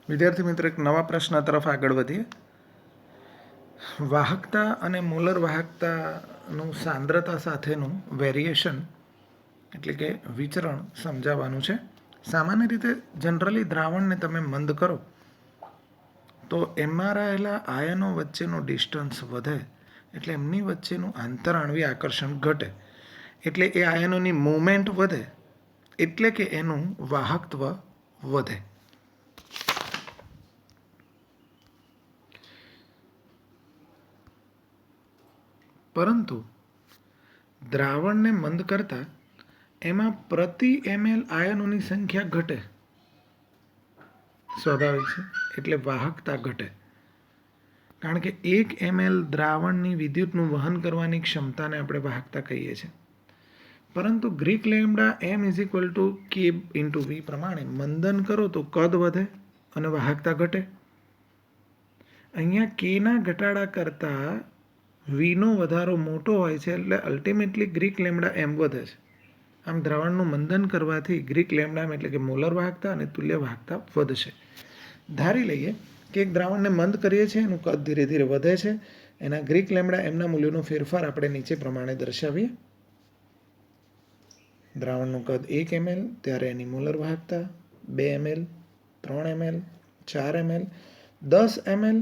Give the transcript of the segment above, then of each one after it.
વિદ્યાર્થી મિત્રો, એક નવા પ્રશ્ન તરફ આગળ વધીએ. વાહકતા અને મોલર વાહકતાનું સાંદ્રતા સાથેનું વેરિએશન એટલે કે વિચરણ સમજાવવાનું છે. સામાન્ય રીતે જનરલી દ્રાવણને તમે મંદ કરો તો એમાં રહેલા આયનો વચ્ચેનું ડિસ્ટન્સ વધે, એટલે એમની વચ્ચેનું આંતરાણ્વીય આકર્ષણ ઘટે, એટલે એ આયનોની મૂવમેન્ટ વધે, એટલે કે એનું વાહકત્વ વધે. પરંતુ દ્રાવણને મંદ કરતા એમાં પ્રતિ ml આયનોની સંખ્યા ઘટે, સ્વાભાવિક છે, એટલે વાહકતા ઘટે. કારણ કે 1 ml દ્રાવણની વિદ્યુતનું વહન કરવાની ક્ષમતાને આપણે વાહકતા કહીએ છીએ. પરંતુ Greek lambda m = k × v પ્રમાણે મંદન કરો તો કદ વધે અને વાહકતા ઘટે. અહીંયા કેના ઘટાડા કરતાં વીનો વધારો મોટો હોય છે, એટલે અલ્ટિમેટલી ગ્રીક લેમ્ડા m વધે છે. આમ દ્રાવણનું મંદન કરવાથી ગ્રીક લેમ્ડા એટલે કે મોલર વાહકતા અને તુલ્ય વાહકતા વધશે. ધારી લઈએ કે એક દ્રાવણને મંદ કરીએ છીએ, એનું કદ ધીરે ધીરે વધે છે. એના ગ્રીક લેમ્ડા એમના મૂલ્યનો ફેરફાર આપણે નીચે પ્રમાણે દર્શાવીએ. દ્રાવણનું કદ 1 ml ત્યારે એની મોલર વાહકતા 2 ml, 3 ml, 4 ml, 10 ml.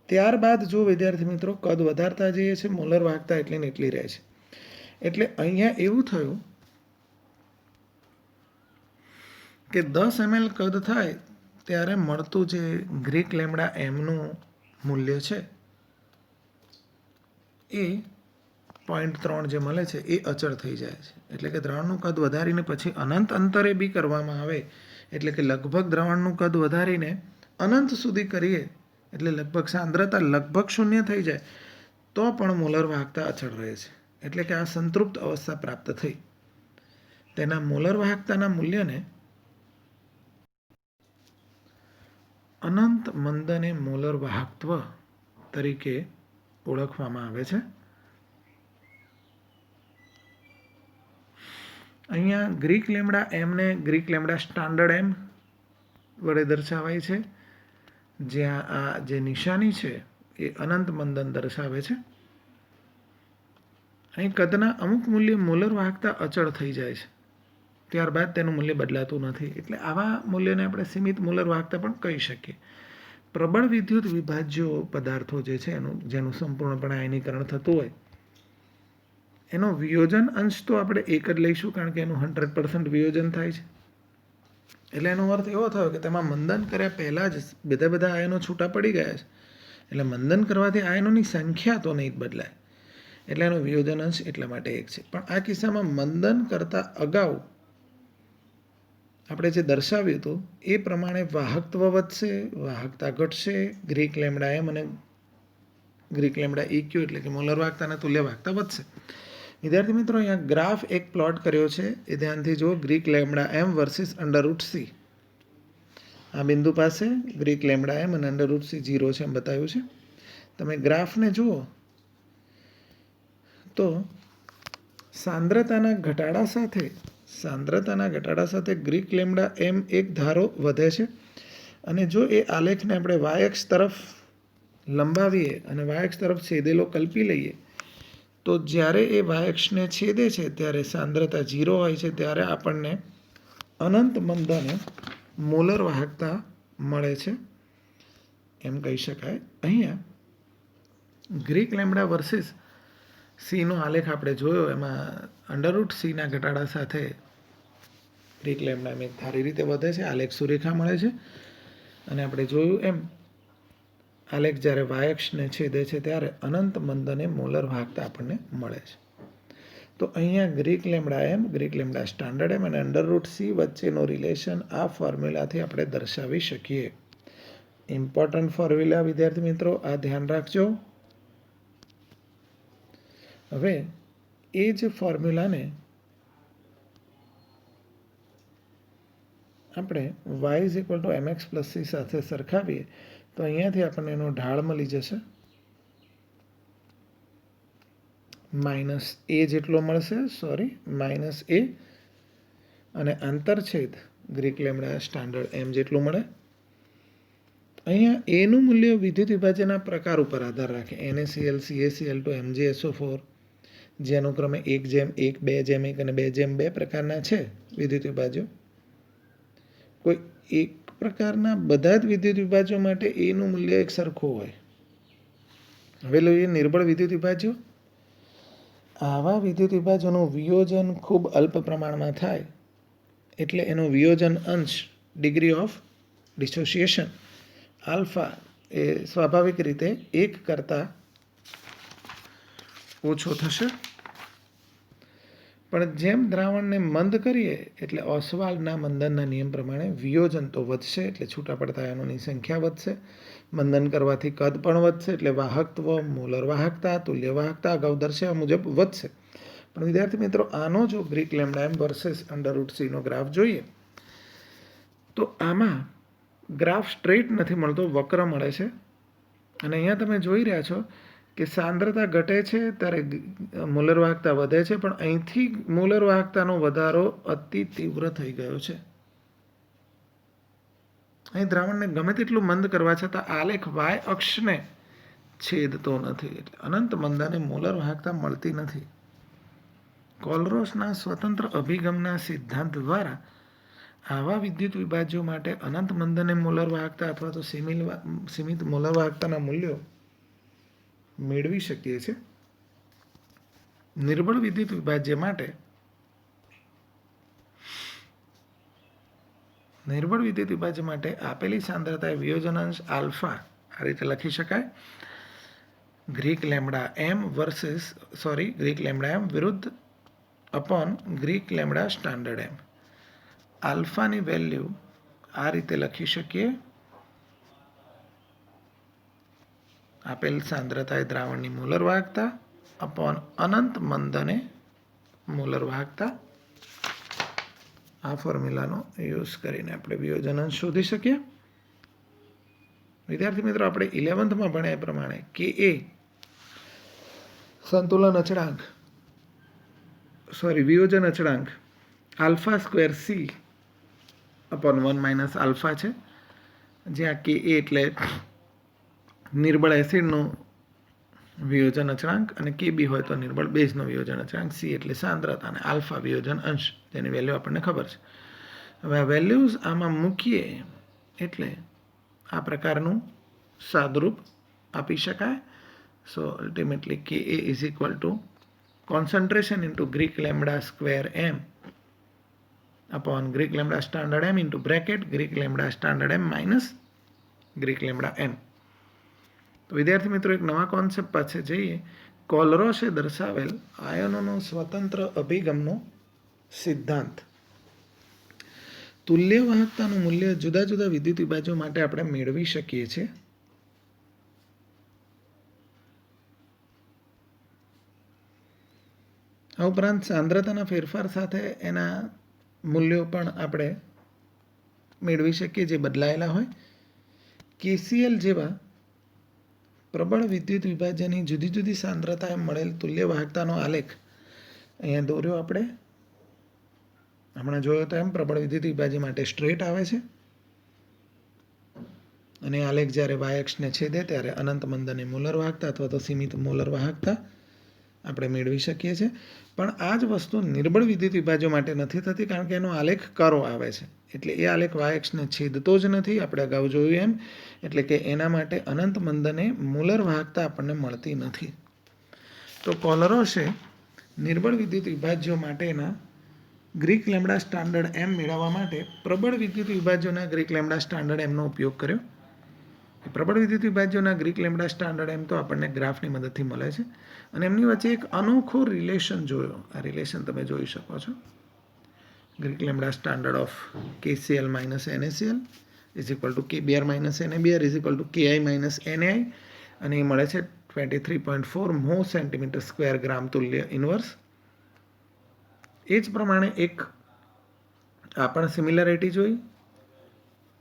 ત્યારબાદ જો વિદ્યાર્થી મિત્રો કદ વધારતા જઈએ છીએ, મોલર વાહકતા એટલી ને એટલી રહે છે. એટલે અહીંયા એવું થયું કે 10 ml કદ થાય ત્યારે મળતું જે ગ્રીક લેમ્ડા એમનું મૂલ્ય છે એ 0.3 જે મળે છે એ અચળ થઈ જાય છે. એટલે કે દ્રાવણનું કદ વધારીને પછી અનંત અંતરે બી કરવામાં આવે, એટલે કે લગભગ દ્રાવણનું કદ વધારીને અનંત સુધી કરીએ, એટલે લગભગ સાંદ્રતા લગભગ 0 થઈ જાય તો પણ મોલર વાહકતા અચળ રહે છે. એટલે કે આ સંતૃપ્ત અવસ્થા પ્રાપ્ત થઈ. તેના મોલર વાહકતાના મૂલ્યને અનંત મંદને મોલર વાહકત્વ તરીકે ઓળખવામાં આવે છે. અહીંયા ગ્રીક લેમ્ડા એમને ગ્રીક લેમ્ડા સ્ટાન્ડર્ડ એમ વડે દર્શાવાય છે, જ્યાં આ જે નિશાની છે એ અનંત મંદન દર્શાવે છે. અહીં કદના અમુક મૂલ્ય મોલર વાહકતા અચળ થઈ જાય છે, ત્યારબાદ તેનું મૂલ્ય બદલાતું નથી. એટલે આવા મૂલ્યને આપણે સીમિત મોલર વાહકતા પણ કહી શકીએ. પ્રબળ વિદ્યુત વિભાજ્ય પદાર્થો જે છે જેનું સંપૂર્ણપણે આયનીકરણ થતું હોય, એનો વિયોજન અંશ તો આપણે એક જ લઈશું, કારણ કે એનું 100% વિયોજન થાય છે. એટલે એનો અર્થ એવો થયો કે તેમાં મંદન કર્યા પહેલાં જ બધા આયનો છૂટા પડી ગયા છે. એટલે મંદન કરવાથી આયનોની સંખ્યા તો નહીં જ બદલાય, એટલે એનો વિયોજન અંશ એટલા માટે એક છે. પણ આ કિસ્સામાં મંદન કરતાં અગાઉ આપણે જે દર્શાવ્યું હતું એ પ્રમાણે વાહકત્વ વધશે, વાહકતા ઘટશે. ગ્રીક લેમ્ડા એમ અને ગ્રીક લેમ્ડા EQ એટલે કે મોલર વાહકતા અને તુલ્ય વાહકતા વધશે. વિદ્યાર્થી મિત્રો, અહીંયા ગ્રાફ એક પ્લોટ કર્યો છે, એ ધ્યાનથી જુઓ. ગ્રીક લેમ્ડા એમ વર્સિસ √c. આ બિંદુ પાસે ગ્રીક લેમ્ડા એમ અને √c 0 છે એમ બતાવ્યું છે. તમે ગ્રાફને જુઓ તો સાંદ્રતાના ઘટાડા સાથે ગ્રીક લેમ્ડા એમ એક ધારો વધે છે. અને જો એ આલેખને આપણે y-અક્ષ તરફ લંબાવીએ અને y-અક્ષ તરફ છેદેલો કલ્પી લઈએ તો જ્યારે એ y-અક્ષને છેદે છે ત્યારે સાંદ્રતા 0 હોય છે, ત્યારે આપણને અનંત મંદને મોલર વાહકતા મળે છે એમ કહી શકાય. અહીંયા ગ્રીક લેમ્ડા વર્સિસ સીનો આલેખ આપણે જોયો, એમાં √c ના ઘટાડા સાથે ગ્રીક લેમ્ડા એમ એક ધારી રીતે વધે છે, આલેખ સુરેખા મળે છે. અને આપણે જોયું એમ આલેખ જ્યારે y-અક્ષને છેદે છે ત્યારે અનંત મંદને મોલર વાહકતા આપણને મળે છે. તો અહીંયા ગ્રીક લેમ્ડા એમ, ગ્રીક લેમ્ડા સ્ટાન્ડર્ડ એમ અને √c વચ્ચેનો રિલેશન આ ફોર્મ્યુલાથી આપણે દર્શાવી શકીએ. ઇમ્પોર્ટન્ટ ફોર્મ્યુલા વિદ્યાર્થી મિત્રો, આ ધ્યાન રાખજો. હવે એ જ ફોર્મ્યુલાને આપણે y = mx + c સાથે સરખાવીએ તો અહીંયાથી આપણને એનો ઢાળ મળી જશે, -a જેટલો મળશે, -a, અને આંતરછેદ ગ્રીક લેમ્ડા સ્ટાન્ડર્ડ એમ જેટલું મળે. અહીંયા એનું મૂલ્ય વિદ્યુત વિભાજનના પ્રકાર ઉપર આધાર રાખે. NaCl, CaCl2, MgSO4 જે અનુક્રમે 1:1, 2:1 અને 2:2 પ્રકારના છે વિદ્યુત વિભાજ્યો. કોઈ એક પ્રકારના બધા જ વિદ્યુત વિભાજ્યો માટે એનું મૂલ્ય એક સરખું હોય. હવે લઈએ નિર્બળ વિદ્યુત વિભાજ્યો. આવા વિદ્યુત વિભાજ્યોનું વિયોજન ખૂબ અલ્પ પ્રમાણમાં થાય એટલે એનો વિયોજન અંશ ડિગ્રી ઓફ ડિસોસિએશન આલ્ફા એ સ્વાભાવિક રીતે 1 કરતાં ઓછો થશે. પણ જેમ દ્રાવણને મંદ કરીએ એટલે ઓસ્વાલ્ડના મંદનના નિયમ પ્રમાણે વિયોજન તો વધશે એટલે છૂટા પડતા આયનોની સંખ્યા વધશે. મંદન કરવાથી કદ પણ વધશે એટલે વાહકત્વ, મોલર વાહકતા, તુલ્ય વાહકતા અગાઉ દર્શાવ્યા મુજબ વધશે. પણ વિદ્યાર્થી મિત્રો આનો જો ગ્રીક લેમ્ડા એમ વર્સેસ √c નો ગ્રાફ જોઈએ તો આમાં ગ્રાફ સ્ટ્રેટ નથી મળતો, વક્ર મળે છે. અને અહીંયા તમે જોઈ રહ્યા છો કે સાંદ્રતા ઘટે છે ત્યારે મોલર વાહકતા વધે છે, પણ અહીંથી મોલર વાહકતાનો વધારો અતિ તીવ્ર થઈ ગયો છે. અહીં દ્રાવણને ગમે તેટલું મંદ કરવા છતાં આલેખ વાય અક્ષને છેદતો નથી એટલે અનંત મંદાને મોલર વાહકતા મળતી નથી. કોલરોસના સ્વતંત્ર અભિગમના સિદ્ધાંત દ્વારા આવા વિદ્યુત વિભાજ્યો માટે અનંત મંદને મોલર વાહકતા અથવા તો સીમિત મોલર વાહકતાના મૂલ્યો મેળવી શકીએ છીએ. નિર્બળ વિદ્યુત વિભાજ્ય માટે આપેલી સાંદ્રતાએ વિયોજનાંશ આલ્ફા આ રીતે લખી શકાય. ગ્રીક લેમ્ડા એમ વિરુદ્ધ અપોન ગ્રીક લેમ્ડા સ્ટાન્ડર્ડ એમ. આલ્ફાની વેલ્યુ આ રીતે લખી શકીએ. આપેલ સાંદ્રતાએ દ્રાવણની મોલર વાહકતા અપોન અનંત મંદને મોલર વાહકતા. આ ફોર્મ્યુલાનો યુઝ કરીને આપણે વિયોજન અંશ શોધી શકીએ. વિદ્યાર્થી મિત્રો આપણે 11th ભણ્યા એ પ્રમાણે Ka સંતુલન અચળાંક વિયોજન અચળાંક alpha square C upon 1 - alpha છે, જ્યાં Ka એટલે નિર્બળ એસિડનો વિયોજન અચળાંક અને Kb હોય તો નિર્બળ બેઝનો વિયોજન અચળાંક, સી એટલે સાંદ્રતા અને આલ્ફા વિયોજન અંશ જેની વેલ્યુ આપણને ખબર છે. હવે આ વેલ્યુઝ આમાં મૂકીએ એટલે આ પ્રકારનું સાદરૂપ આપી શકાય. So ultimately Ka is equal to concentration into Greek lambda square M upon Greek lambda standard M into bracket Greek lambda standard M minus Greek lambda M. તો વિદ્યાર્થી મિત્રો એક નવા કોન્સેપ્ટ પાસે જઈએ. કોલરોસે દર્શાવેલ આયનોનો સ્વતંત્ર અભિગમનો સિદ્ધાંત. તુલ્ય વાહકતાનું મૂલ્ય જુદા જુદા વિદ્યુત વિભાજ્યો માટે આપણે મેળવી શકીએ છીએ. આ ઉપરાંત સાંદ્રતાના ફેરફાર સાથે એના મૂલ્યો પણ આપણે મેળવી શકીએ જે બદલાયેલા હોય. KCl જેવા પ્રબળ વિદ્યુત વિભાજ્યની જુદી જુદી સાંદ્રતાએ મળેલ તુલ્ય વાહકતાનો આલેખ અહીંયા દોર્યો આપણે. હમણાં જોયો તો એમ પ્રબળ વિદ્યુત વિભાજ્ય માટે સ્ટ્રેટ આવે છે અને આલેખ જ્યારે વાય અક્ષને છેદે ત્યારે અનંત મંદને મોલર વાહકતા અથવા તો સીમિત મોલર વાહકતા આપણે મેળવી શકીએ છીએ. પણ આ જ વસ્તુ નિર્બળ વિદ્યુત વિભાજ્યો માટે નથી થતી, કારણ કે એનો આલેખ કરો આવે છે એટલે એ આલેખ વાય અક્ષને છેદતો જ નથી. આપણે અગાઉ જોયું એમ, એટલે કે એના માટે અનંત મંદને મોલર વાહકતા આપણને મળતી નથી. તો કોલરોસે નિર્બળ વિદ્યુત વિભાજ્યો માટેના ગ્રીક લેમ્ડા સ્ટાન્ડર્ડ એમ મેળવવા માટે પ્રબળ વિદ્યુત વિભાજ્યોના ગ્રીક લેમ્ડા સ્ટાન્ડર્ડ એમનો ઉપયોગ કર્યો. પ્રબળ વિદ્યુત વિભાજ્યોના ગ્રીક લેમ્ડા સ્ટાન્ડર્ડ એમ તો આપણને ગ્રાફની મદદથી મળે છે અને એમની વચ્ચે એક અનોખો રિલેશન જોયો. આ રિલેશન તમે જોઈ શકો છો. Greek lambda standard of KCl - NaCl is equal two Kbr - NaBr is equal two Ki - NaI અને એ મળે છે 23.4 mho cm² ગ્રામ તુલ્ય ઇન્વર્સ. એ જ પ્રમાણે એક આ પણ સિમિલરિટી જોઈ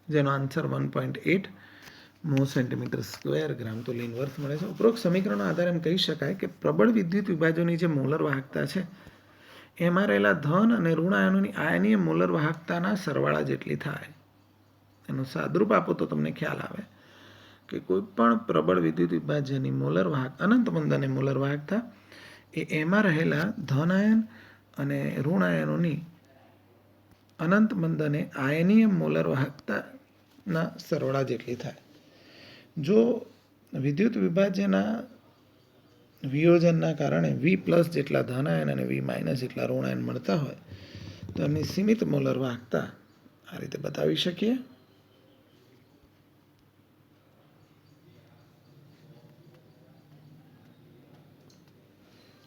જેનો આન્સર 1.8 mho cm² ગ્રામ તુલ્ય ઇન્વર્સ મળે છે. ઉપરોક્ત સમીકરણનો આધારે એમ કહી શકાય કે પ્રબળ વિદ્યુત વિભાજ્યોની જે મોલર વાહકતા છે એમાં રહેલા ધન અને ઋણ આયનોની આયનીય મોલર વાહકતાના સરવાળા જેટલી થાય. એનું સાદરૂપ આપો તો તમને ખ્યાલ આવે કે કોઈ પણ પ્રબળ વિદ્યુત વિભાજ્યની મોલર વાહક અનંત મંદને મોલર વાહકતા એ એમાં રહેલા ધન આયન અને ઋણ આયનોની અનંત મંદને આયનીય મોલર વાહકતાના સરવાળા જેટલી થાય. જો વિદ્યુત વિભાજ્યના વિયોજનના કારણે V+ જેટલા ધન આયન અને V- જેટલા ઋણ આયન મળતા હોય તો એમની સીમિત મોલર વાહકતા આ રીતે બતાવી શકીએ.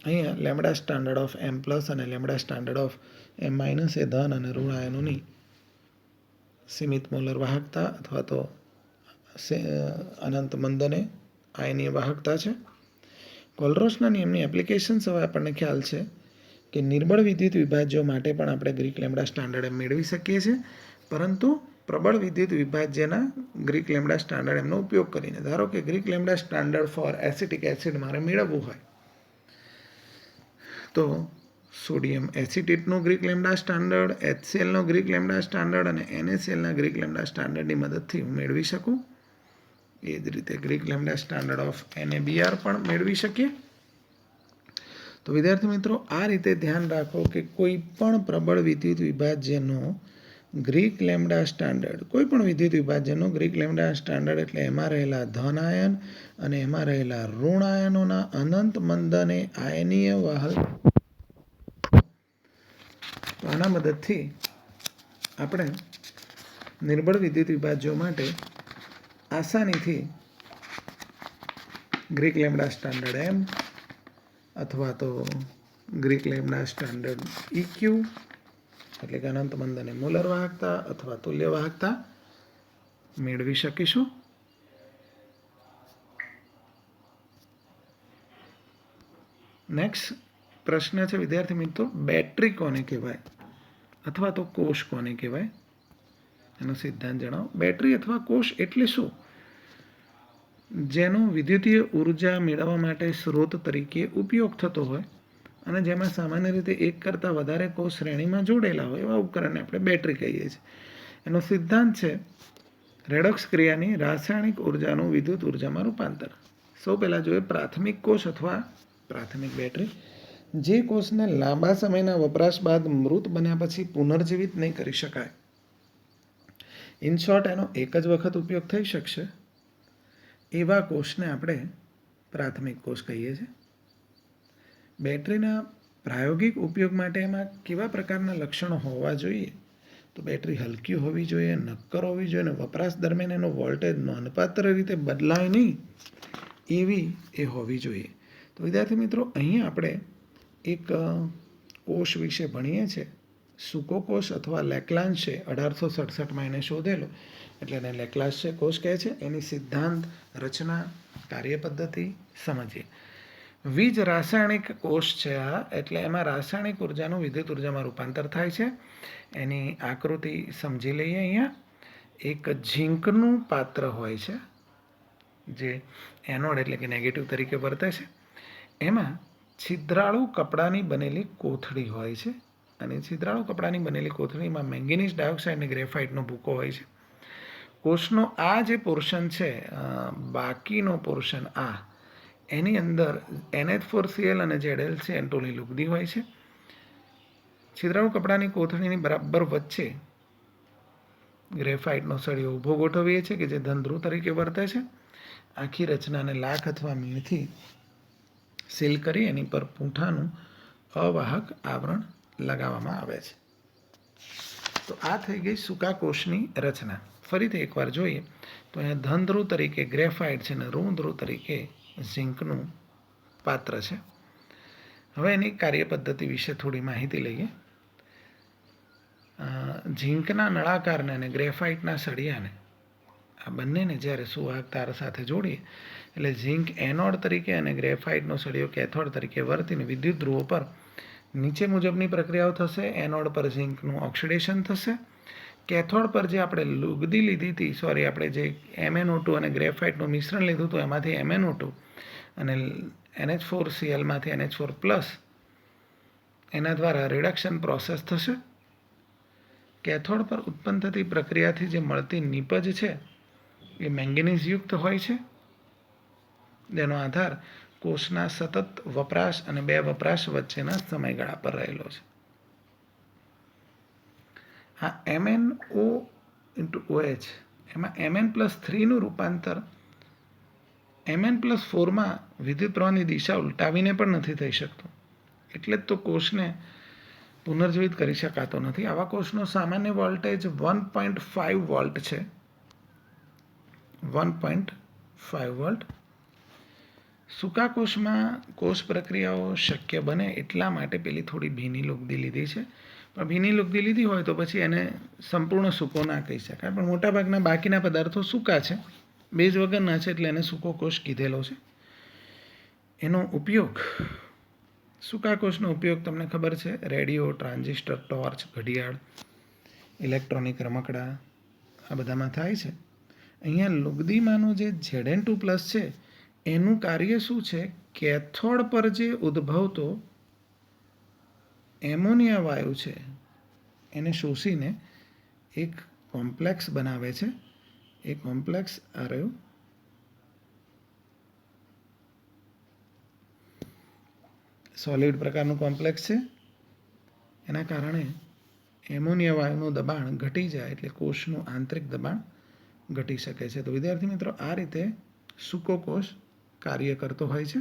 અહીંયા લેમ્બડા સ્ટાન્ડર્ડ ઓફ M+ અને લેમ્બડા સ્ટાન્ડર્ડ ઓફ M- એ ધન અને ઋણ આયનોની સીમિત મોલર વાહકતા અથવા તો અનંત મંદને આયનીય વાહકતા છે. કોલરોસના નિયમની એપ્લિકેશન્સ હવે આપણને ખ્યાલ છે કે નિર્બળ વિદ્યુત વિભાજ્યો માટે પણ આપણે ગ્રીક લેમ્બડા સ્ટાન્ડર્ડ એમ મેળવી શકીએ છીએ, પરંતુ પ્રબળ વિદ્યુત વિભાજ્યના ગ્રીક લેમ્બડા સ્ટાન્ડર્ડ એમનો ઉપયોગ કરીને. ધારો કે Greek lambda standard for acetic acid મારે મેળવવું હોય તો સોડિયમ એસિટેટનું ગ્રીક લેમ્બડા સ્ટાન્ડર્ડ, HClનો ગ્રીક લેમ્બડા સ્ટાન્ડર્ડ અને NaClના ગ્રીક લેમ્બડા સ્ટાન્ડર્ડની મદદથી હું મેળવી શકું. એ જ રીતે Greek lambda standard of NaBr પણ મેળવી શકીએ. તો વિદ્યાર્થી મિત્રો, આ રીતે ધ્યાન રાખો કે કોઈ પણ પ્રબળ વિદ્યુત વિભાજ્યનો ગ્રીક લેમ્બડા સ્ટાન્ડર્ડ, કોઈ પણ વિદ્યુત વિભાજ્યનો ગ્રીક લેમ્બડા સ્ટાન્ડર્ડ એટલે એમાં રહેલા ધન આયન અને એમાં રહેલા ઋણ આયનોના અનંત મંદને આયનીય વાહક. તો આના મદદથી આપણે નિર્બળ વિદ્યુત વિભાજ્યો માટે આસાનીથી ગ્રીક લેમ્બડા સ્ટાન્ડર્ડ M અથવા તો ગ્રીક લેમ્બડા સ્ટાન્ડર્ડ EQ એટલે કે અનંત મંદને મોલર વાહકતા અથવા તુલ્ય વાહકતા મેળવી શકીશું. નેક્સ્ટ પ્રશ્ન છે વિદ્યાર્થી મિત્રો, બેટરી કોને કહેવાય અથવા તો કોષ કોને કહેવાય એનો સિદ્ધાંત જણાવો. બેટરી અથવા કોષ એટલે શું? જેનો વિદ્યુતીય ઉર્જા મેળવવા માટે સ્ત્રોત તરીકે ઉપયોગ થતો હોય અને જેમાં સામાન્ય રીતે એક કરતાં વધારે કોષ શ્રેણીમાં જોડેલા હોય એવા ઉપકરણને આપણે બેટરી કહીએ છીએ. એનો સિદ્ધાંત છે રેડોક્સ ક્રિયાની રાસાયણિક ઉર્જાનું વિદ્યુત ઉર્જામાં રૂપાંતર. સૌ પહેલાં જોઈએ પ્રાથમિક કોષ અથવા પ્રાથમિક બેટરી. જે કોષને લાંબા સમયના વપરાશ બાદ મૃત બન્યા પછી પુનર્જીવિત નહીં કરી શકાય, ઇન શોર્ટ એનો એક જ વખત ઉપયોગ થઈ શકશે, એવા કોષને આપણે પ્રાથમિક કોષ કહીએ છીએ. બેટરીના પ્રાયોગિક ઉપયોગ માટે એમાં કેવા પ્રકારના લક્ષણો હોવા જોઈએ? તો બેટરી હલકી હોવી જોઈએ, નક્કર હોવી જોઈએ અને વપરાશ દરમિયાન એનો વોલ્ટેજ નોંધપાત્ર રીતે બદલાય નહીં એવી એ હોવી જોઈએ. તો વિદ્યાર્થી મિત્રો, અહીં આપણે એક કોષ વિશે ભણીએ છીએ, સૂકો કોષ અથવા લેક્લાન્શે 1867માં એને શોધેલો એટલે એને લેક્લાન્શે કોષ કહે છે. એની સિદ્ધાંત, રચના, કાર્યપદ્ધતિ સમજીએ. વીજ રાસાયણિક કોષ છે આ, એટલે એમાં રાસાયણિક ઉર્જાનું વિદ્યુત ઉર્જામાં રૂપાંતર થાય છે. એની આકૃતિ સમજી લઈએ. અહીંયા એક ઝીંકનું પાત્ર હોય છે જે એનોડ એટલે કે નેગેટિવ તરીકે વર્તે છે. એમાં છિદ્રાળુ કપડાની બનેલી કોથળી હોય છે અને છિદ્રાળુ કપડાની બનેલી કોથળીમાં મેંગેનીઝ ડાયોક્સાઇડ અને ગ્રેફાઇટનો ભૂકો હોય છે. કોષનો આ જે પોર્શન છે, બાકીનો પોર્શન આ, એની અંદર NH4Cl અને ZlCN2ની લુગદી હોય છે. છિદ્રાળુ કપડાની કોથળીની બરાબર વચ્ચે ગ્રેફાઇટનો સળિયો ઊભો ગોઠવીએ છીએ કે જે ધન-ધ્રુવ તરીકે વર્તે છે. આખી રચનાને લાખ અથવા મીણથી સીલ કરી એની પર પૂંઠાનું અવાહક આવરણ લગાવવામાં આવે છે. તો આ થઈ ગઈ સૂકા કોષની રચના. ફરીથી એકવાર જોઈએ તો અહીંયા ધન-ધ્રુવ તરીકે ગ્રેફાઇટ છે અને ઋણ ધ્રુવ તરીકે ઝીંકનું પાત્ર છે. હવે એની કાર્યપદ્ધતિ વિશે થોડી માહિતી લઈએ. ઝીંકના નળાકારને અને ગ્રેફાઇટના સળિયાને, આ બંનેને જ્યારે સુવાહક તાર સાથે જોડીએ એટલે ઝીંક એનોડ તરીકે અને ગ્રેફાઇટનો સળિયો કેથોડ તરીકે વર્તીને વિદ્યુત ધ્રુવો પર નીચે મુજબની પ્રક્રિયાઓ થશે. એનોડ પર ઝીંકનું ઓક્સિડેશન થશે. કેથોડ પર જે આપણે લુગદી લીધી હતી, આપણે જે MnO2 અને ગ્રેફાઇટનું મિશ્રણ લીધું હતું એમાંથી MnO2 અને NH4Clમાંથી NH4+, એના દ્વારા રિડક્શન પ્રોસેસ થશે. કેથોડ પર ઉત્પન્ન થતી પ્રક્રિયાથી જે મળતી નીપજ છે એ મેંગેનીઝયુક્ત હોય છે. તેનો આધાર કોષના સતત વપરાશ અને બે વપરાશ વચ્ચેના સમયગાળા પર રહેલો છે. આ MnO ઇન્ટુ OH એમાં Mn+3નું રૂપાંતર Mn+4માં વિદ્યુત પ્રવાહની દિશા ઉલટાવીને પણ નથી થઈ શકતું. એટલે જ તો કોષને પુનર્જીવિત કરી શકાતો નથી. આવા કોષનો સામાન્ય વોલ્ટેજ 1.5 વોલ્ટ છે. 1.5 વોલ્ટ. સૂકા કોષમાં કોષ પ્રક્રિયાઓ શક્ય બને એટલા માટે પેલી થોડી ભીની લુગદી લીધી છે. પણ ભીની લુગદી લીધી હોય તો પછી એને સંપૂર્ણ સૂકો ના કહી શકાય. પણ મોટાભાગના બાકીના પદાર્થો સૂકા છે, બેઝ વગરના છે, એટલે એને સૂકો કોષ કીધેલો છે. એનો ઉપયોગ, સૂકા કોષનો ઉપયોગ તમને ખબર છે, રેડિયો, ટ્રાન્ઝિસ્ટર, ટોર્ચ, ઘડિયાળ, ઇલેક્ટ્રોનિક રમકડા આ બધામાં થાય છે. અહીંયા લુગદીમાંનો જે Zn2+ છે એનું કાર્ય શું છે? કેથોડ પર જે ઉદ્ભવતો એમોનિયા વાયુ છે એને શોષીને એક કોમ્પ્લેક્સ બનાવે છે. એ કોમ્પ્લેક્સ આ રહ્યું, સોલિડ પ્રકારનું કોમ્પ્લેક્સ છે. એના કારણે એમોનિયા વાયુનું દબાણ ઘટી જાય એટલે કોષનું આંતરિક દબાણ ઘટી શકે છે. તો વિદ્યાર્થી મિત્રો, આ રીતે સૂકો કોષ કાર્ય કરતો હોય છે.